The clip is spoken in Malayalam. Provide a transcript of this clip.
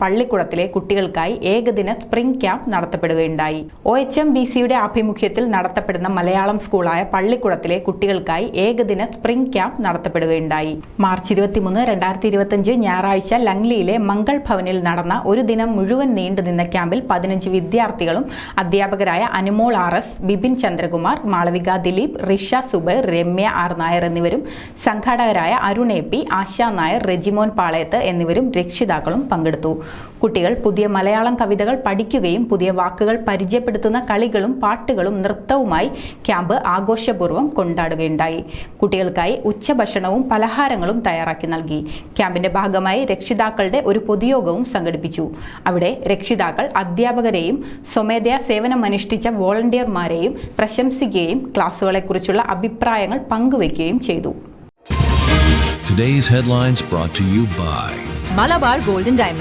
പള്ളിക്കുളത്തിലെ കുട്ടികൾക്കായി ഏകദിന സ്പ്രിംഗ് ക്യാമ്പ് നടത്തപ്പെടുകയുണ്ടായി. OHMBCയുടെ ആഭിമുഖ്യത്തിൽ നടത്തപ്പെടുന്ന മലയാളം സ്കൂളായ പള്ളിക്കുളത്തിലെ കുട്ടികൾക്കായി ഏകദിന സ്പ്രിംഗ് ക്യാമ്പ് നടത്തപ്പെടുകയുണ്ടായി. മാർച്ച് 23, 2025 ഞായറാഴ്ച ലങ്ലിയിലെ മംഗൾ ഭവനിൽ നടന്ന ഒരു ദിനം മുഴുവൻ നീണ്ടുനിന്ന ക്യാമ്പിൽ 15 വിദ്യാർത്ഥികളും അധ്യാപകരായ അനുമോൾ RS, ബിപിൻ ചന്ദ്രകുമാർ, മാളവിക ദിലീപ്, റിഷ സുബൈർ, രമ്യ R നായർ എന്നിവരും സംഘാടകരായ അരുൺ AP, ആശാ നായർ, റെജിമോൻ പാളയത്ത് എന്നിവരും രക്ഷിതാക്കളും പങ്കെടുത്തു. കുട്ടികൾ പുതിയ മലയാളം കവിതകൾ പഠിക്കുകയും പുതിയ വാക്കുകൾ പരിചയപ്പെടുത്തുന്ന കളികളും പാട്ടുകളും നൃത്തവുമായി ക്യാമ്പ് ആഘോഷപൂർവ്വം കൊണ്ടാടുകയുണ്ടായി. കുട്ടികൾക്കായി ഉച്ചഭക്ഷണവും പലഹാരങ്ങളും തയ്യാറാക്കി നൽകി. ക്യാമ്പിന്റെ ഭാഗമായി രക്ഷിതാക്കളുടെ ഒരു പൊതുയോഗവും സംഘടിപ്പിച്ചു. അവിടെ രക്ഷിതാക്കൾ അധ്യാപകരെയും സ്വമേധയാ സേവനമനുഷ്ഠിച്ച വോളണ്ടിയർമാരെയും പ്രശംസിക്കുകയും ക്ലാസുകളെക്കുറിച്ചുള്ള അഭിപ്രായങ്ങൾ പങ്കുവയ്ക്കുകയും ചെയ്തു. Today's headlines brought to you by Malabar Gold and Diamonds.